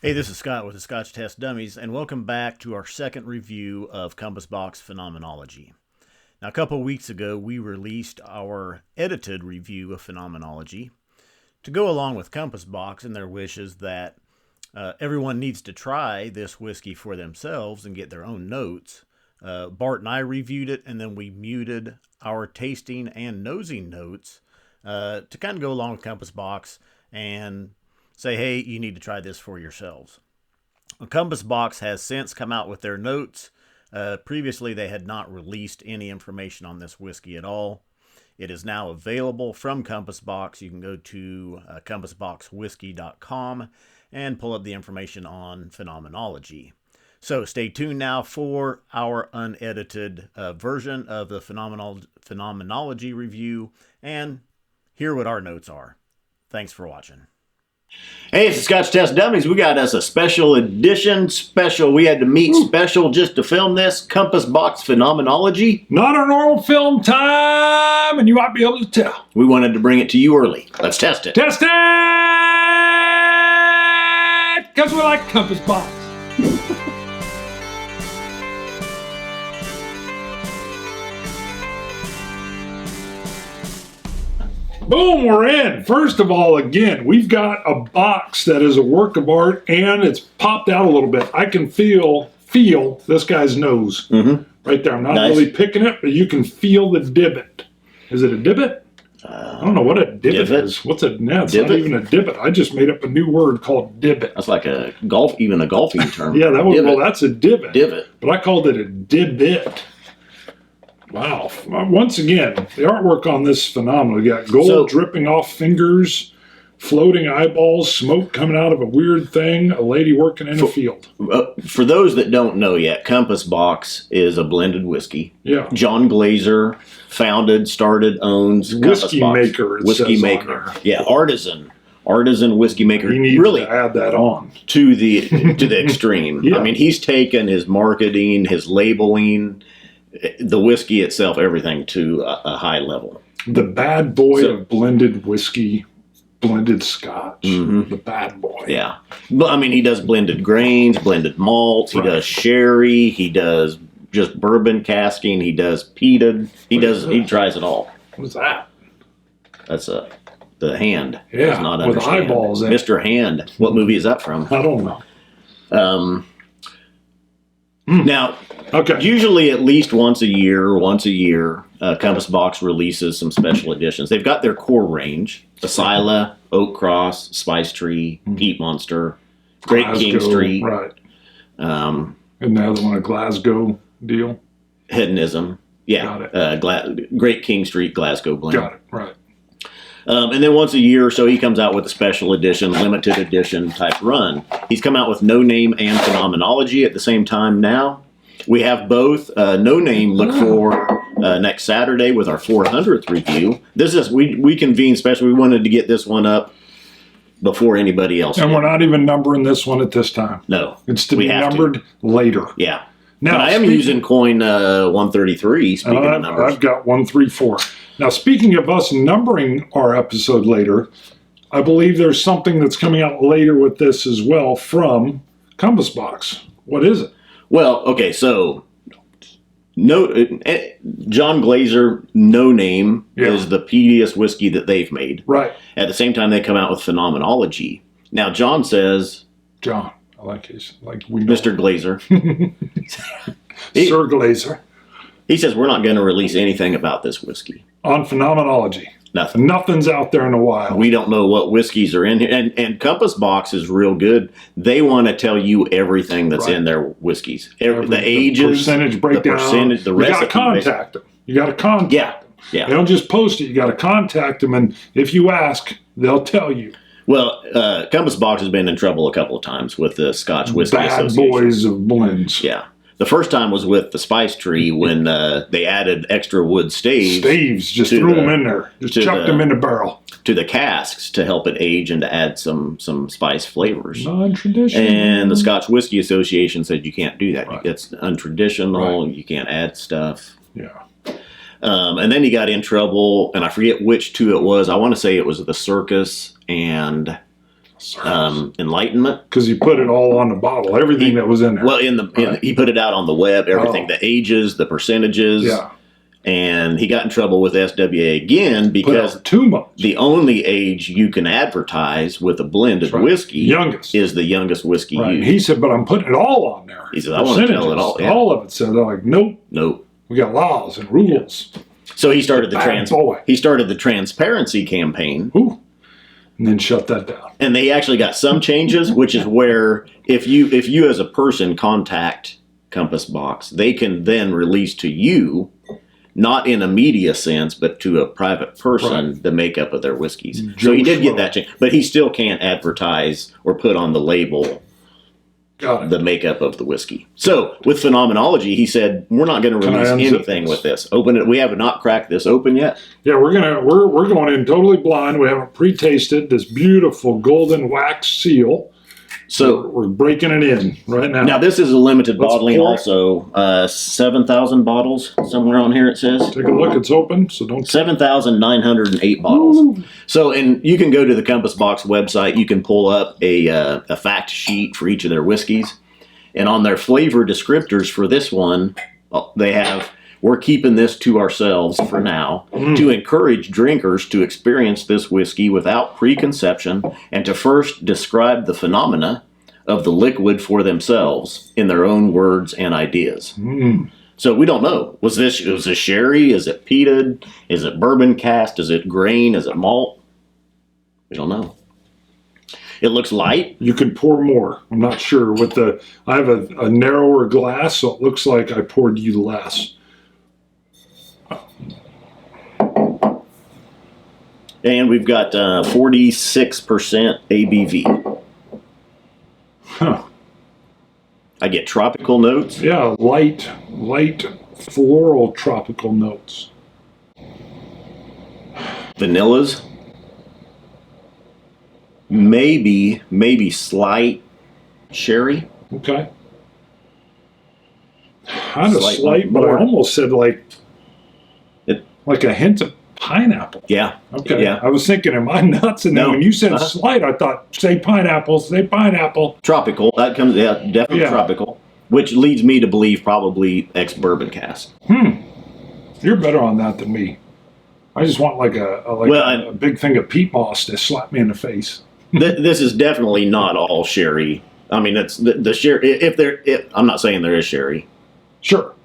Hey, this is Scott with the Scotch Test Dummies, and welcome back to our second review of Compass Box Phenomenology. Now, a couple of weeks ago, we released our edited review of Phenomenology to go along with Compass Box and their wishes that everyone needs to try this whiskey for themselves and get their own notes. Bart and I reviewed it, and then we muted our tasting and nosing notes to kind of go along with Compass Box and say, hey, you need to try this for yourselves. Compass Box has since come out with their notes. Previously, they had not released any information on this whiskey at all. It is now available from Compass Box. You can go to compassboxwhiskey.com and pull up the information on Phenomenology. So stay tuned now for our unedited version of the Phenomenology review and hear what our notes are. Thanks for watching. Hey, it's the Scotch Test Dummies. We got us a special edition, we had to meet special just to film this, Compass Box Phenomenology. Not our normal film time, and you might be able to tell. We wanted to bring it to you early. Let's test it. Test it! Because we like Compass Box. Boom, we're in. First of all, again, we've got a box that is a work of art, and it's popped out a little bit. I can feel this guy's nose right there. I'm not really picking it, but you can feel the divot. Is it a divot? I don't know what a divot is. What's a no? It's not even a divot. I just made up a new word called divot. That's like a golfing term. Yeah, well, that's a divot. Divot. But I called it a divot. Wow. Once again, the artwork on this is phenomenal. You got gold dripping off fingers, floating eyeballs, smoke coming out of a weird thing, a lady working in a field. For those that don't know yet, Compass Box is a blended whiskey. Yeah. John Glaser founded, started, owns Whiskey maker. Whiskey maker. Yeah, artisan whiskey maker. He needs to add that on. To the extreme. Yeah. I mean, he's taken his marketing, his labeling, the whiskey itself, everything to a high level. The bad boy of blended whiskey, blended scotch. The bad boy. Yeah. But I mean, he does blended grains, blended malts, he does sherry, he does just bourbon casking, he does peated, he tries it all. What's that? That's the Hand. Yeah, with eyeballs in it. Mr. Hand. What movie is that from? I don't know. Now, usually at least once a year, Compass Box releases some special editions. They've got their core range: Caol Ila, Oak Cross, Spice Tree, Peat Monster, Great King Street. Right. And the other one, a Glasgow deal? Hedonism. Yeah. Got it. Great King Street, Glasgow blend. Got it. Right. And then once a year or so, he comes out with a special edition, limited edition type run. He's come out with No Name and Phenomenology at the same time now. We have both. No Name, look for next Saturday with our 400th review. This is, we convened special. We wanted to get this one up before anybody else. And we're not even numbering this one at this time. No. It's to be numbered later. Yeah. Now, but I am using coin 133, speaking of numbers. I've got 134. Now, speaking of us numbering our episode later, I believe there's something that's coming out later with this as well from Compass Box. What is it? Well, okay, so John Glaser, No Name, is the peatiest whiskey that they've made. Right. At the same time, they come out with Phenomenology. Now, John says... John. I like his, like we know. Mr. Glaser. Sir Glaser. He says we're not going to release anything about this whiskey. On Phenomenology. Nothing. Nothing's out there in the wild. We don't know what whiskeys are in here. And Compass Box is real good. They want to tell you everything that's in their whiskeys. The ages, percentage breakdown. The percentage, the recipe. You got to contact them. You got to contact them. Yeah. They don't just post it. You got to contact them. And if you ask, they'll tell you. Well, Compass Box has been in trouble a couple of times with the Scotch Whisky Association. Bad boys of blends. Yeah. The first time was with the Spice Tree when they added extra wood staves. Staves, just threw them in there. Just chucked them in the barrel. To the casks to help it age and to add some spice flavors. Non-traditional. And the Scotch Whisky Association said you can't do that. Right. It's untraditional. Right. You can't add stuff. Yeah. And then he got in trouble, and I forget which two it was. I want to say it was the Circus and enlightenment. Because he put it all on the bottle, everything that was in there. Well, he put it out on the web, everything, the ages, the percentages. Yeah. And he got in trouble with SWA again because too much. The only age you can advertise with a blended whiskey is the youngest whiskey used. He said, but I'm putting it all on there. He said, I want to tell it all. Yeah. All of it. So they're like, nope. We got laws and rules. Yeah. So he started the transparency campaign. Ooh. And then shut that down. And they actually got some changes, which is where if you as a person contact Compass Box, they can then release to you, not in a media sense, but to a private person, the makeup of their whiskeys. So he did get that change, but he still can't advertise or put on the label the makeup of the whiskey. So with phenomenology, he said, we're not going to release anything with this. Open it. We have not cracked this open yet. Yeah, we're going in totally blind. We haven't pre-tasted this beautiful golden wax seal. So we're breaking it in right now. Now this is a limited bottling also. 7,000 bottles somewhere on here it says. Take a look. It's open, so don't. 7,908 bottles. Woo. So, and you can go to the Compass Box website. You can pull up a fact sheet for each of their whiskeys, and on their flavor descriptors for this one, they have. We're keeping this to ourselves for now to encourage drinkers to experience this whiskey without preconception and to first describe the phenomena of the liquid for themselves in their own words and ideas. So we don't know. Was this sherry? Is it peated? Is it bourbon cast? Is it grain? Is it malt? We don't know. It looks light. You could pour more. I'm not sure. I have a narrower glass, so it looks like I poured you less. And we've got 46% ABV. Huh. I get tropical notes. Yeah, light floral tropical notes. Vanillas. Maybe slight sherry. Okay. Kind of slight, but I almost said like a hint of pineapple. Yeah. Okay. Yeah. I was thinking, am I nuts? And then when you said slight, I thought, say pineapple. Tropical. That comes, definitely tropical. Which leads me to believe probably ex-bourbon cask. You're better on that than me. I just want a big thing of peat moss to slap me in the face. This is definitely not all sherry. I mean, it's the sherry. I'm not saying there is sherry. Sure.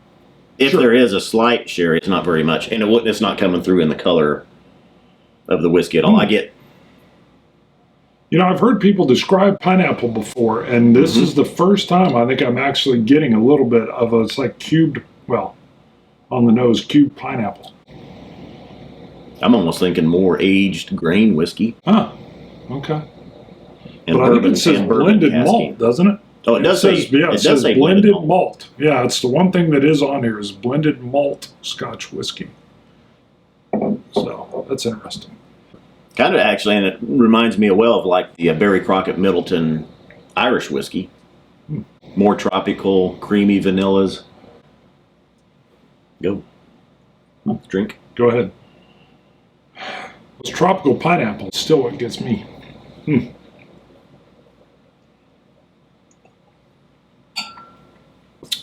If there is a slight sherry, it's not very much, and it's not coming through in the color of the whiskey at all. I get. I've heard people describe pineapple before, and this is the first time I think I'm actually getting a little bit of it's like cubed, on the nose, cubed pineapple. I'm almost thinking more aged grain whiskey. Huh. Okay. And but I think it says blended malt, doesn't it? Oh, it does say blended malt. Yeah, it's the one thing that is on here is blended malt Scotch whiskey. So that's interesting. Kind of actually, and it reminds me of like the Barry Crockett Middleton Irish whiskey. More tropical, creamy vanillas. Go. Drink. Go ahead. This tropical pineapple is still what gets me.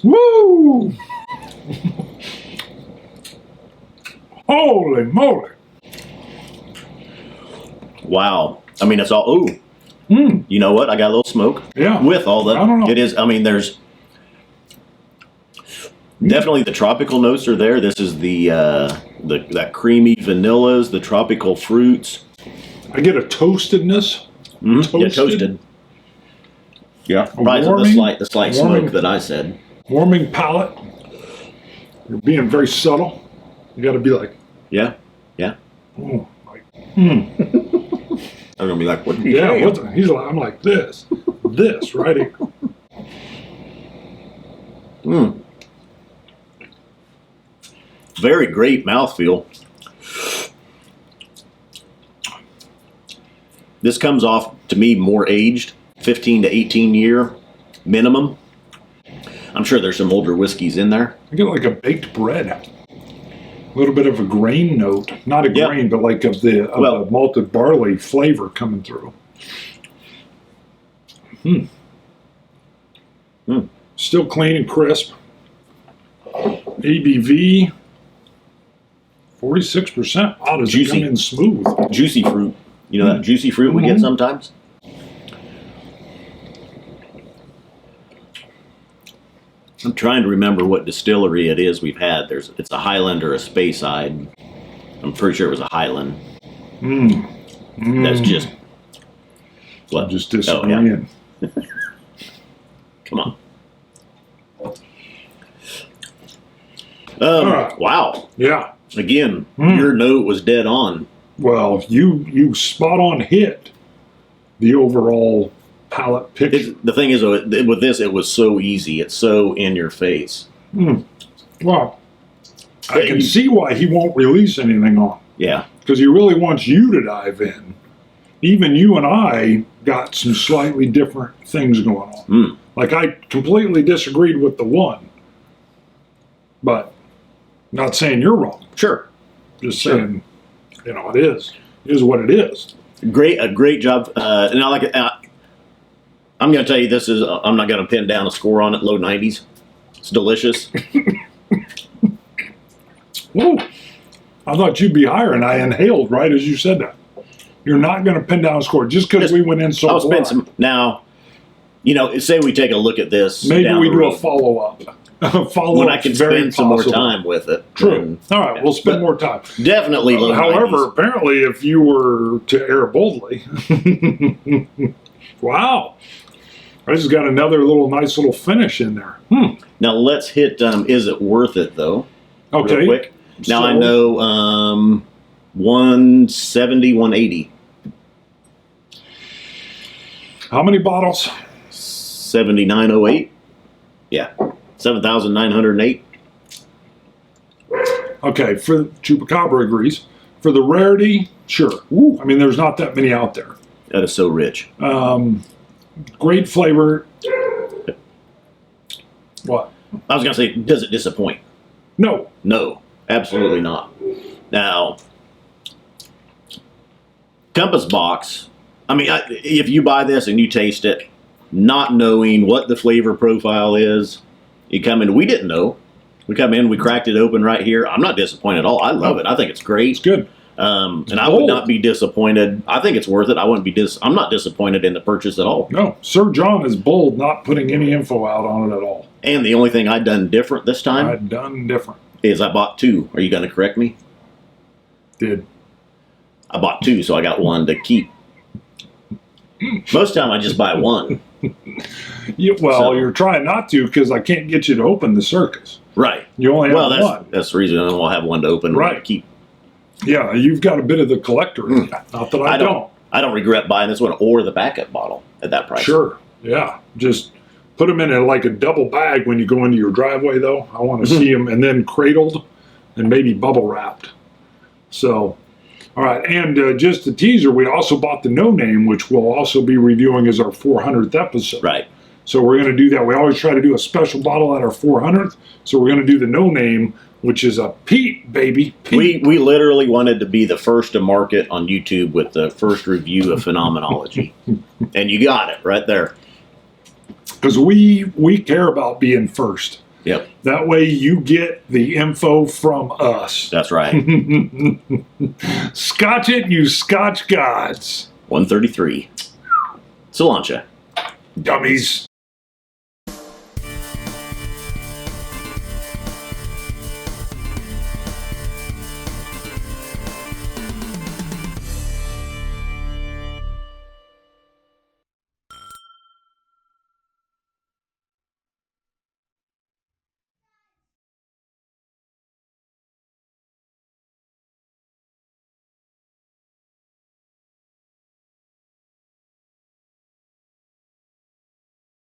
Woo! Holy moly! Wow. I mean, it's all, you know what? I got a little smoke. Yeah. With all the, I don't know. It is, I mean, there's definitely the tropical notes are there. This is that creamy vanillas, the tropical fruits. I get a toastedness. Toasted. Yeah, toasted. Yeah. Right, the slight smoke that I said. Warming palate. You're being very subtle. You got to be like. Yeah. I'm gonna be like, what? He's like, I'm like this right here. Very great mouthfeel. This comes off to me more aged, 15 to 18 year minimum. I'm sure there's some older whiskeys in there. I get like a baked bread. A little bit of a grain note. Not a grain, but like of the malted barley flavor coming through. Still clean and crisp. ABV 46%. Wow, does it come in smooth? Juicy fruit. You know that juicy fruit we get sometimes? I'm trying to remember what distillery it is we've had. It's a Highland or a Speyside. I'm pretty sure it was a Highland. That's just... I'm just disagreeing. Oh, yeah. Come on. Right. Wow. Yeah. Again, your note was dead on. Well, you spot on hit the overall palate picture. The thing is, with this, it was so easy. It's so in your face. Well, I can see why he won't release anything on. Yeah. Because he really wants you to dive in. Even you and I got some slightly different things going on. Like, I completely disagreed with the one. But not saying you're wrong. Sure. Just saying, it is. It is what it is. A great job. And I'm going to tell you this is, I'm not going to pin down a score on it, low 90s. It's delicious. Whoa. I thought you'd be higher, and I inhaled right as you said that. You're not going to pin down a score just because we went in so I'll spend some. Now, say we take a look at this. Maybe we do a follow-up. When I can spend some more time with it. True. All right, we'll spend more time. Definitely low 90s. However, apparently, if you were to air boldly, wow. This has got another nice little finish in there. Now let's hit, is it worth it though? Okay. Real quick. Now I know 170, 180. How many bottles? 7908. Yeah. 7,908. Okay, for Chupacabra agrees. For the rarity, sure. Ooh, I mean, there's not that many out there. That is so rich. Great flavor. What? I was going to say, does it disappoint? No. No, absolutely not. Now, Compass Box, I mean, if you buy this and you taste it, not knowing what the flavor profile is, you come in, we didn't know. We come in, we cracked it open right here. I'm not disappointed at all. I love it. I think it's great. It's good. And I would not be disappointed. I think it's worth it. I'm not disappointed in the purchase at all. No, Sir John is bold, not putting any info out on it at all. And the only thing I'd done different this time is I bought two. Are you going to correct me? Did. I bought two, so I got one to keep. Most of the time I just buy one. You're trying not to because I can't get you to open the circus. Right. You only have one. That's the reason I don't have one to open. Right. To keep. Yeah, you've got a bit of the collector in you. Not that I don't. I don't regret buying this one or the backup bottle at that price. Sure. Yeah. Just put them in a double bag when you go into your driveway, though. I want to see them, and then cradled and maybe bubble wrapped. So, all right. And just a teaser, we also bought the No Name, which we'll also be reviewing as our 400th episode. Right. So we're going to do that. We always try to do a special bottle at our 400th. So we're going to do the No Name, which is a Pete, baby. Pete. We literally wanted to be the first to market on YouTube with the first review of Phenomenology. And you got it right there. Because we care about being first. Yep. That way you get the info from us. That's right. Scotch it, you Scotch gods. 133. Cilantro. Dummies.